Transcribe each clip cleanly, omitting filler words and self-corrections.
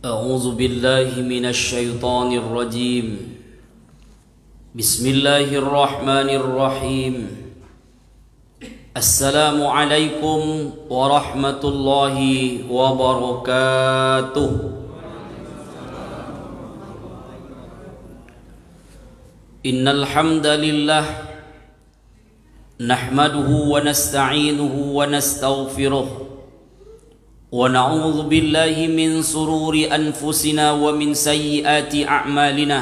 أعوذ بالله من الشيطان الرجيم بسم الله الرحمن الرحيم السلام عليكم ورحمة الله وبركاته إن الحمد لله نحمده ونستعينه ونستغفره ونعوذ بالله من سرور أنفسنا ومن سيئات أعمالنا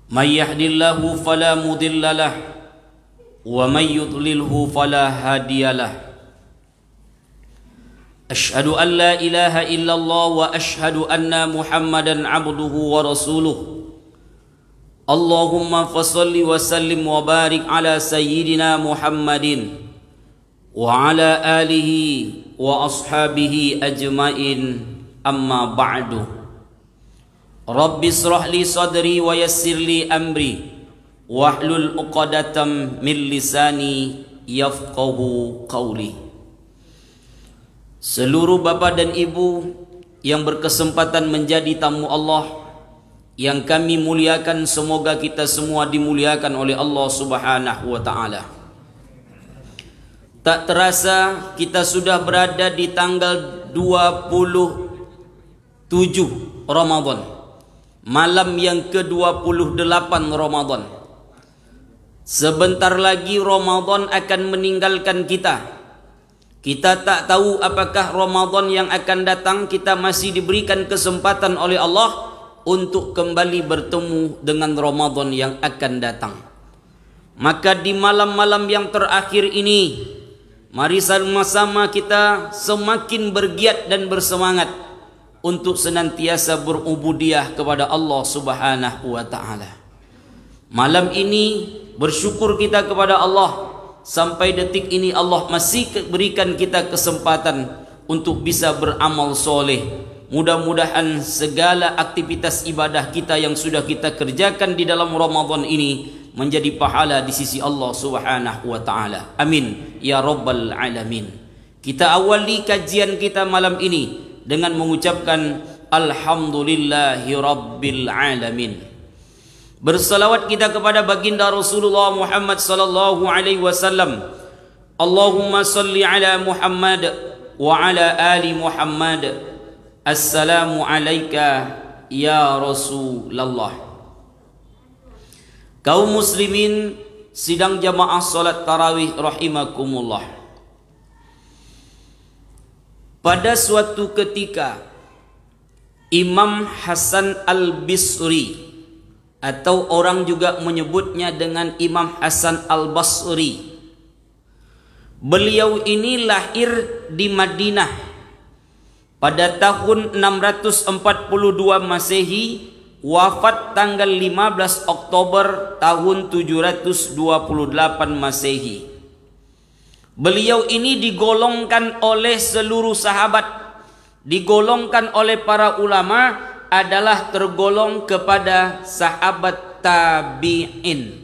من يهد الله فلا مضل له ومن يضلله فلا هادي له أشهد أن لا إله إلا الله وأشهد أن محمدا عبده ورسوله اللهم فصل وسلم وبارك على سيدنا محمد وعلى آله وأصحابه أجمعين أما بعد رب اشرح لي صدري ويسر لي أمري واحلل عقدة من لساني yafqahu qawli. Seluruh bapak dan ibu yang berkesempatan menjadi tamu Allah yang kami muliakan, semoga kita semua dimuliakan oleh Allah Subhanahu wa taala. Tak terasa kita sudah berada di tanggal 27 Ramadan, malam yang ke-28 Ramadan. Sebentar lagi Ramadan akan meninggalkan kita. Kita tak tahu apakah Ramadan yang akan datang kita masih diberikan kesempatan oleh Allah untuk kembali bertemu dengan Ramadan yang akan datang. Maka di malam-malam yang terakhir ini, mari sama-sama kita semakin bergiat dan bersemangat untuk senantiasa berubudiyah kepada Allah Subhanahu wa taala. Malam ini bersyukur kita kepada Allah, sampai detik ini Allah masih berikan kita kesempatan untuk bisa beramal soleh. Mudah-mudahan segala aktivitas ibadah kita yang sudah kita kerjakan di dalam Ramadan ini menjadi pahala di sisi Allah Subhanahu wa taala. Amin ya rabbal alamin. Kita awali kajian kita malam ini dengan mengucapkan alhamdulillahi rabbil alamin. Bersalawat kita kepada baginda Rasulullah Muhammad sallallahu alaihi wasallam. Allahumma salli ala Muhammad wa ala ali Muhammad. Assalamu alayka ya Rasulullah. Kaum muslimin sidang jamaah salat tarawih rahimakumullah. Pada suatu ketika Imam Hasan Al-Bisri, atau orang juga menyebutnya dengan Imam Hasan Al-Basri, beliau ini lahir di Madinah pada tahun 642 Masehi, wafat tanggal 15 Oktober tahun 728 Masehi. Beliau ini digolongkan oleh seluruh sahabat, digolongkan oleh para ulama adalah tergolong kepada sahabat tabi'in,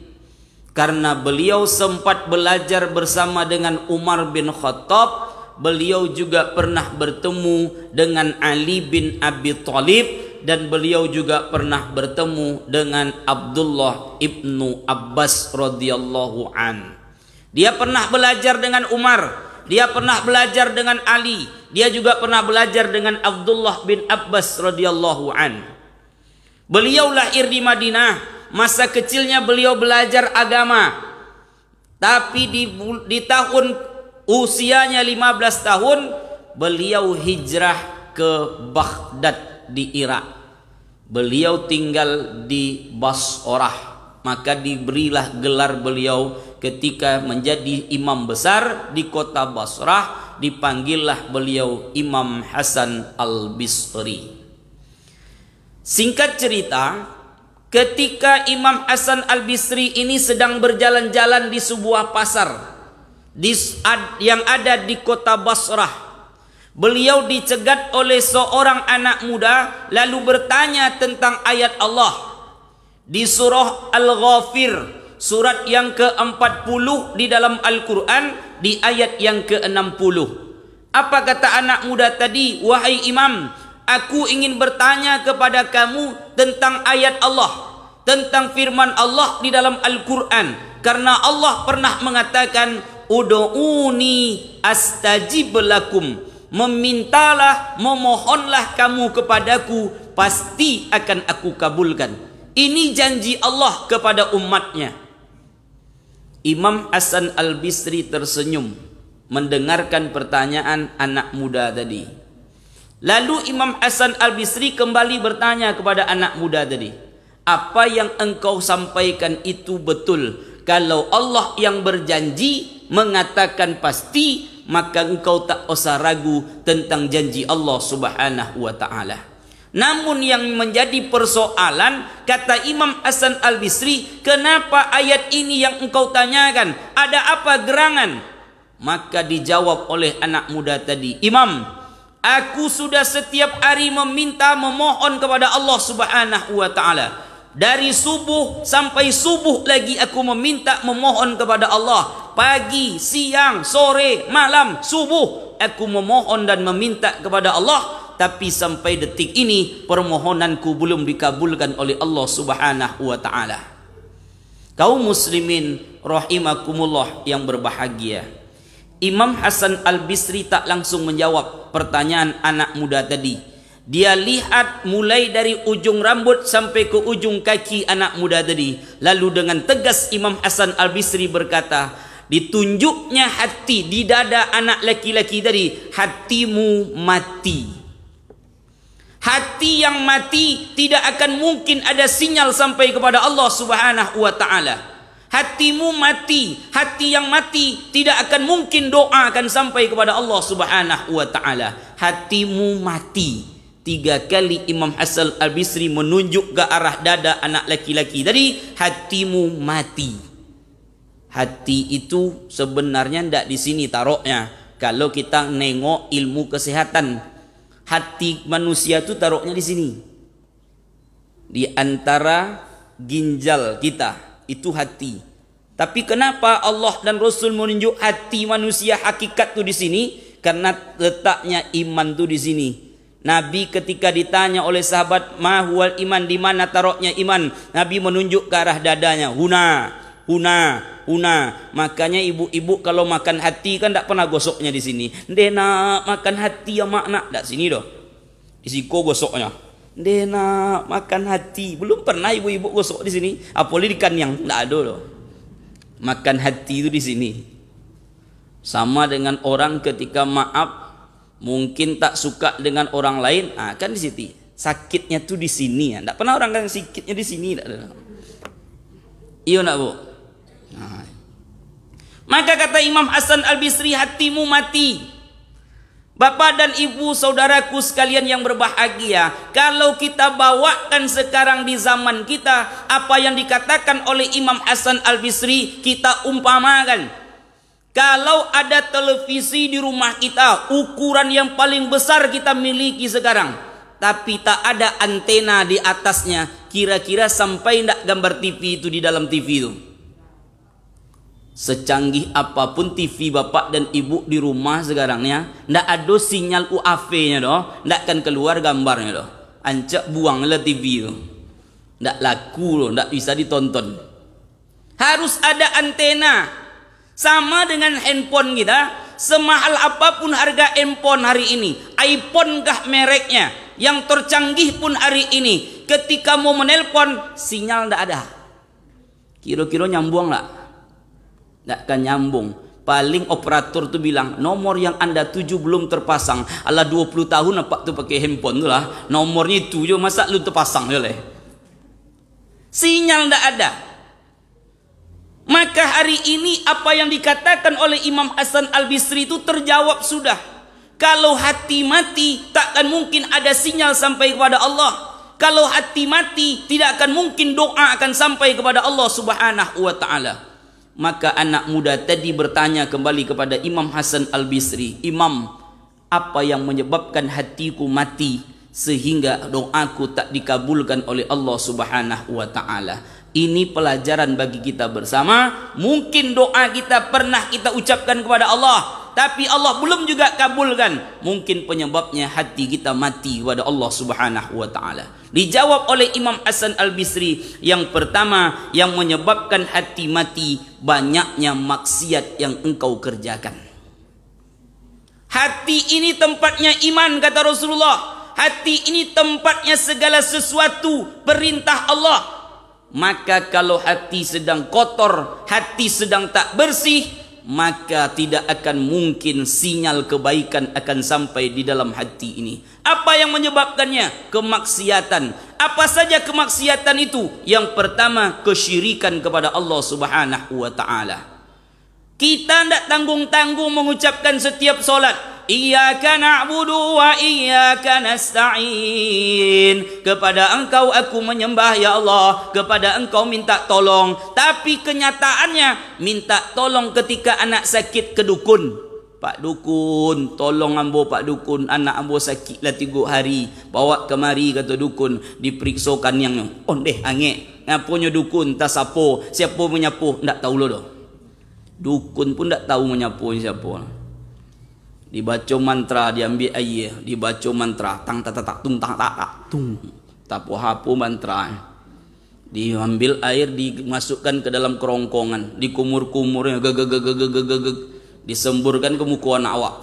karena beliau sempat belajar bersama dengan Umar bin Khattab. Beliau juga pernah bertemu dengan Ali bin Abi Thalib, dan beliau juga pernah bertemu dengan Abdullah ibnu Abbas radhiyallahu an. Dia pernah belajar dengan Umar, dia pernah belajar dengan Ali, dia juga pernah belajar dengan Abdullah bin Abbas radhiyallahu an. Beliau lahir di Madinah, masa kecilnya beliau belajar agama. Tapi di tahun usianya 15 tahun beliau hijrah ke Baghdad di Irak. Beliau tinggal di Basrah, maka diberilah gelar beliau ketika menjadi imam besar di kota Basrah, dipanggillah beliau Imam Hasan Al-Bisri. Singkat cerita, ketika Imam Hasan Al-Bisri ini sedang berjalan-jalan di sebuah pasar yang ada di kota Basrah, beliau dicegat oleh seorang anak muda lalu bertanya tentang ayat Allah di surah Al-Ghafir, surat yang ke-40 di dalam Al-Quran, di ayat yang ke-60. Apa kata anak muda tadi? Wahai imam, aku ingin bertanya kepada kamu tentang ayat Allah, tentang firman Allah di dalam Al-Quran. Karena Allah pernah mengatakan, Udu'uni astajib lakum. Memintalah, memohonlah kamu kepadaku, pasti akan aku kabulkan. Ini janji Allah kepada umatnya. Imam Hasan Al-Bisri tersenyum mendengarkan pertanyaan anak muda tadi. Lalu Imam Hasan Al-Bisri kembali bertanya kepada anak muda tadi, apa yang engkau sampaikan itu betul? Kalau Allah yang berjanji mengatakan pasti, maka engkau tak usah ragu tentang janji Allah Subhanahu wa ta'ala. Namun yang menjadi persoalan, kata Imam Hasan Al-Bisri, kenapa ayat ini yang engkau tanyakan? Ada apa gerangan? Maka dijawab oleh anak muda tadi, Imam, aku sudah setiap hari meminta, memohon kepada Allah Subhanahu wa ta'ala. Dari subuh sampai subuh lagi aku meminta, memohon kepada Allah. Pagi, siang, sore, malam, subuh aku memohon dan meminta kepada Allah. Tapi sampai detik ini permohonanku belum dikabulkan oleh Allah Subhanahu wa ta'ala. Kaum muslimin rahimakumullah yang berbahagia, Imam Hasan Al-Bisri tak langsung menjawab pertanyaan anak muda tadi. Dia lihat mulai dari ujung rambut sampai ke ujung kaki anak muda tadi. Lalu dengan tegas Imam Hasan Al-Bisri berkata, ditunjuknya hati di dada anak laki-laki tadi, hatimu mati. Hati yang mati tidak akan mungkin ada sinyal sampai kepada Allah Subhanahu wa ta'ala. Hatimu mati, hati yang mati tidak akan mungkin doa akan sampai kepada Allah Subhanahu wa ta'ala. Hatimu mati. 3 kali Imam Hasan Al-Bisri menunjuk ke arah dada anak laki-laki tadi, hatimu mati. Hati itu sebenarnya tidak di sini taruhnya. Kalau kita nengok ilmu kesehatan, hati manusia itu taruhnya di sini, di antara ginjal kita, itu hati. Tapi kenapa Allah dan Rasul menunjuk hati manusia hakikat itu di sini? Karena letaknya iman itu di sini. Nabi ketika ditanya oleh sahabat, ma huwal iman, di mana taruhnya iman? Nabi menunjuk ke arah dadanya, huna, huna, huna. Makanya ibu-ibu kalau makan hati kan tak pernah gosoknya di sini. Dena makan hati ya makna, tak sini doh. Di siko gosoknya. Dena makan hati, belum pernah ibu-ibu gosok di sini. Apalagi ikan yang tak ada doh. Makan hati itu di sini. Sama dengan orang ketika maaf, mungkin tak suka dengan orang lain, kan di sini. Sakitnya tuh di sini ya. Tak pernah orang yang sakitnya di sini, tak ada. Iya nak bu? Nah. Maka kata Imam Hasan Al-Bisri, hatimu mati. Bapak dan ibu saudaraku sekalian yang berbahagia, kalau kita bawakan sekarang di zaman kita, apa yang dikatakan oleh Imam Hasan Al-Bisri, kita umpamakan. Kalau ada televisi di rumah kita, ukuran yang paling besar kita miliki sekarang, tapi tak ada antena di atasnya, kira-kira sampai tidak gambar TV itu di dalam TV itu? Secanggih apapun TV bapak dan ibu di rumah sekarangnya, tidak ada sinyal UAV-nya doh, tidak akan keluar gambarnya doh. Ancak buanglah TV itu, tidak laku loh, tidak bisa ditonton. Harus ada antena. Sama dengan handphone kita, semahal apapun harga handphone hari ini, iPhone kah mereknya, yang tercanggih pun hari ini, ketika mau menelpon sinyal tidak ada. Kira-kira nyambung tak? Tidak akan nyambung. Paling operator tu bilang, nomor yang anda tuju belum terpasang. Alah 20 tahun apa tu pakai handphone tu lah, nomornya itu je, masa lu terpasang boleh? Sinyal tidak ada. Maka hari ini apa yang dikatakan oleh Imam Hasan Al-Bisri itu terjawab sudah. Kalau hati mati, takkan mungkin ada sinyal sampai kepada Allah. Kalau hati mati, tidak akan mungkin doa akan sampai kepada Allah Subhanahu wa ta'ala. Maka anak muda tadi bertanya kembali kepada Imam Hasan Al-Bisri, Imam, apa yang menyebabkan hatiku mati sehingga doaku tak dikabulkan oleh Allah Subhanahu wa ta'ala? Ini pelajaran bagi kita bersama. Mungkin doa kita pernah kita ucapkan kepada Allah, tapi Allah belum juga kabulkan. Mungkin penyebabnya hati kita mati kepada Allah Subhanahu wa taala. Dijawab oleh Imam Hasan Al-Bisri, yang pertama yang menyebabkan hati mati banyaknya maksiat yang engkau kerjakan. Hati ini tempatnya iman, kata Rasulullah. Hati ini tempatnya segala sesuatu perintah Allah. Maka kalau hati sedang kotor, hati sedang tak bersih, maka tidak akan mungkin sinyal kebaikan akan sampai di dalam hati ini. Apa yang menyebabkannya? Kemaksiatan. Apa saja kemaksiatan itu? Yang pertama, kesyirikan kepada Allah Subhanahu wa taala. Kita tidak tanggung-tanggung mengucapkan setiap solat, Iyyaka na'budu wa iyyaka nasta'in. Kepada engkau aku menyembah ya Allah, kepada engkau minta tolong. Tapi kenyataannya minta tolong ketika anak sakit ke dukun. Pak dukun, tolong ambo Pak dukun, anak ambo sakit lah 3 hari. Bawa kemari, kata dukun, diperiksakan yang ondeh angek. Ngapunyo dukun tak sapo, siapa menyapu ndak tahu lo doh. Dukun pun ndak tahu menyapu siapa. Dibaca mantra, diambil air, dibaca mantra, tang tak tak tung tang tak tak tung, tapu hapu mantra, diambil air, dimasukkan ke dalam kerongkongan, dikumur-kumurnya, disemburkan ke muka anak awak.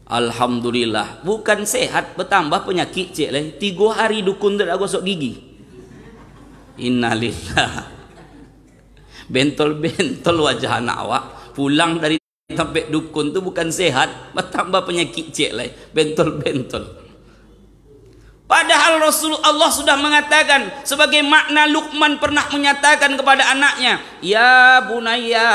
Alhamdulillah, bukan sehat, bertambah penyakit cik lah. 3 hari dukun tak gosok gigi. Innalillah. Bentol-bentol wajah anak awak, pulang dari sampai dukun tu bukan sehat, bertambah penyakit cek lah, bentol-bentol. Padahal Rasulullah sudah mengatakan, sebagai makna Luqman pernah menyatakan kepada anaknya, ya bunayya,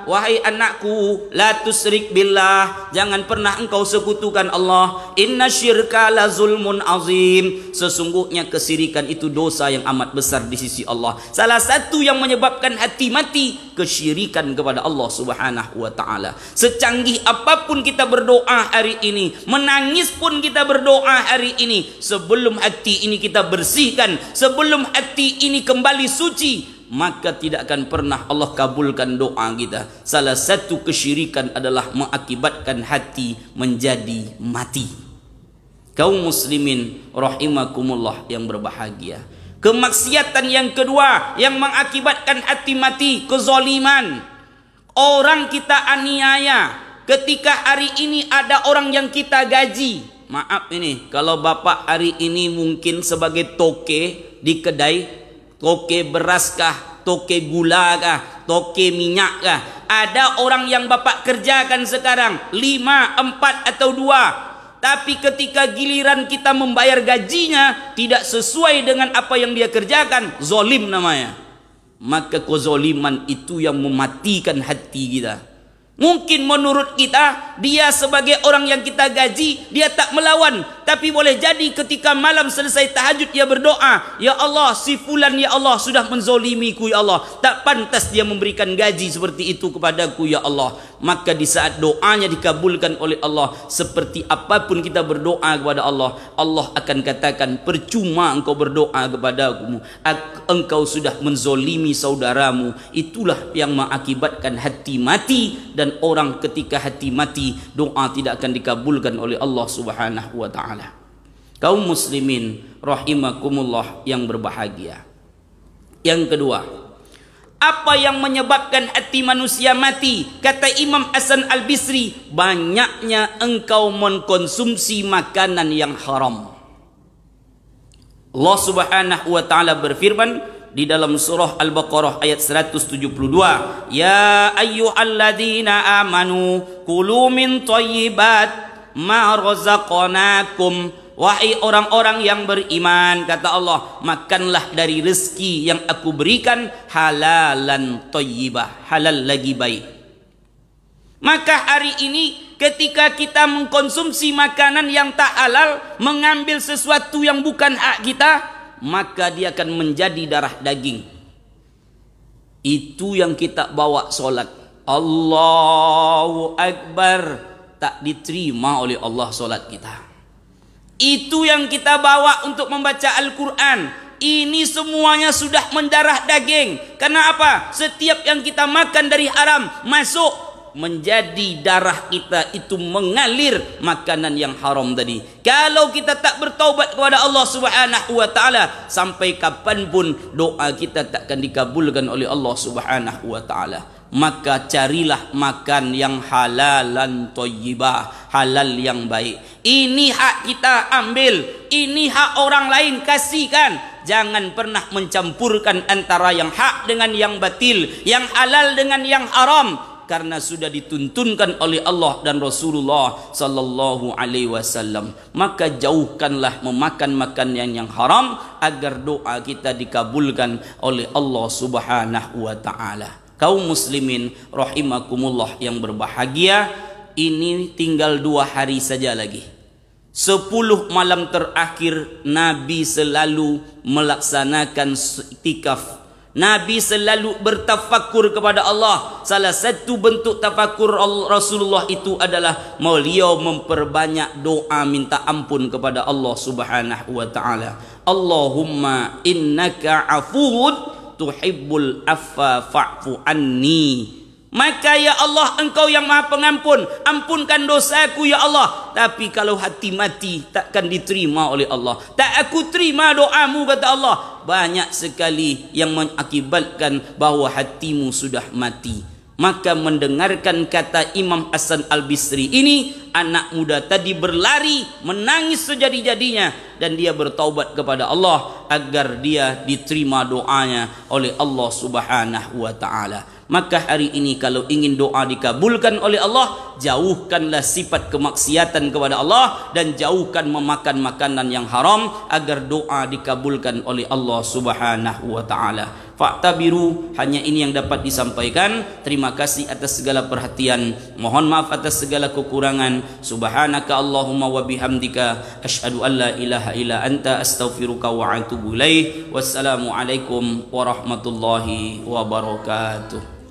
wahai anakku, la tusrik billah, jangan pernah engkau sekutukan Allah. Inna syirka la zulmun azim, sesungguhnya kesirikan itu dosa yang amat besar di sisi Allah. Salah satu yang menyebabkan hati mati, kesyirikan kepada Allah Subhanahu wa taala. Secanggih apapun kita berdoa hari ini, menangis pun kita berdoa hari ini, sebelum hati ini kita bersihkan, sebelum hati ini kembali suci, maka tidak akan pernah Allah kabulkan doa kita. Salah satu kesyirikan adalah mengakibatkan hati menjadi mati. Kaum muslimin rahimakumullah yang berbahagia. Kemaksiatan yang kedua yang mengakibatkan hati mati, kezaliman. Orang kita aniaya. Ketika hari ini ada orang yang kita gaji, maaf ini, kalau bapak hari ini mungkin sebagai toke di kedai, toke beras kah, toke gula kah, toke minyak kah. Ada orang yang bapak kerjakan sekarang 5, 4 atau 2. Tapi ketika giliran kita membayar gajinya tidak sesuai dengan apa yang dia kerjakan, zalim namanya. Maka kezaliman itu yang mematikan hati kita. Mungkin menurut kita, dia sebagai orang yang kita gaji, dia tak melawan. Tapi boleh jadi ketika malam selesai tahajud, dia berdoa, ya Allah, si fulan ya Allah sudah menzolimiku ya Allah, tak pantas dia memberikan gaji seperti itu kepadaku ya Allah. Maka di saat doanya dikabulkan oleh Allah, seperti apapun kita berdoa kepada Allah, Allah akan katakan, percuma engkau berdoa kepadaku, engkau sudah menzolimi saudaramu. Itulah yang mengakibatkan hati mati. Dan orang ketika hati mati, doa tidak akan dikabulkan oleh Allah Subhanahu wa taala. Kaum muslimin rahimakumullah yang berbahagia. Yang kedua, apa yang menyebabkan hati manusia mati? Kata Imam Hasan Al-Bisri, banyaknya engkau mengkonsumsi makanan yang haram. Allah Subhanahu wa taala berfirman di dalam surah Al-Baqarah ayat 172, ya ayyuhalladzina amanu kulu min thayyibat ma razaqnakum, wahai orang-orang yang beriman, kata Allah, makanlah dari rezeki yang aku berikan, halalan thayyibah, halal lagi baik. Maka hari ini ketika kita mengkonsumsi makanan yang tak halal, mengambil sesuatu yang bukan hak kita, maka dia akan menjadi darah daging. Itu yang kita bawa solat, Allahu Akbar, tak diterima oleh Allah solat kita. Itu yang kita bawa untuk membaca Al-Quran, Ini semuanya sudah mendarah daging. Karena apa? Setiap yang kita makan dari haram masuk menjadi darah kita, itu mengalir makanan yang haram tadi. Kalau kita tak bertaubat kepada Allah Subhanahu wa taala, sampai kapanpun doa kita takkan dikabulkan oleh Allah Subhanahu wa taala. Maka carilah makan yang halalan thayyibah, halal yang baik. Ini hak kita ambil, ini hak orang lain kasihkan. Jangan pernah mencampurkan antara yang hak dengan yang batil, yang halal dengan yang haram. Karena sudah dituntunkan oleh Allah dan Rasulullah sallallahu alaihi wasallam. Maka jauhkanlah memakan makanan yang haram agar doa kita dikabulkan oleh Allah Subhanahu wa taala. Kaum muslimin rahimakumullah yang berbahagia, ini tinggal 2 hari saja lagi. 10 malam terakhir Nabi selalu melaksanakan iktikaf. Nabi selalu bertafakur kepada Allah. Salah satu bentuk tafakur Rasulullah itu adalah beliau memperbanyak doa minta ampun kepada Allah Subhanahu wa taala. Allahumma innaka afuwun tuhibbul afwa fa'fu anni. Maka ya Allah, engkau yang maha pengampun, ampunkan dosaku ya Allah. Tapi kalau hati mati takkan diterima oleh Allah. Tak aku terima doamu, kata Allah. Banyak sekali yang mengakibatkan bahawa hatimu sudah mati. Maka mendengarkan kata Imam Hasan Al-Bisri ini, anak muda tadi berlari menangis sejadi-jadinya, dan dia bertaubat kepada Allah agar dia diterima doanya oleh Allah Subhanahu wa taala. Maka hari ini kalau ingin doa dikabulkan oleh Allah, jauhkanlah sifat kemaksiatan kepada Allah dan jauhkan memakan makanan yang haram agar doa dikabulkan oleh Allah Subhanahu wa taala. Fa'tabiru, hanya ini yang dapat disampaikan. Terima kasih atas segala perhatian. Mohon maaf atas segala kekurangan. Subhanaka Allahumma wa bihamdika asyhadu an la ilaha illa anta astaghfiruka wa atubu ilaik. Wassalamu alaikum warahmatullahi wabarakatuh.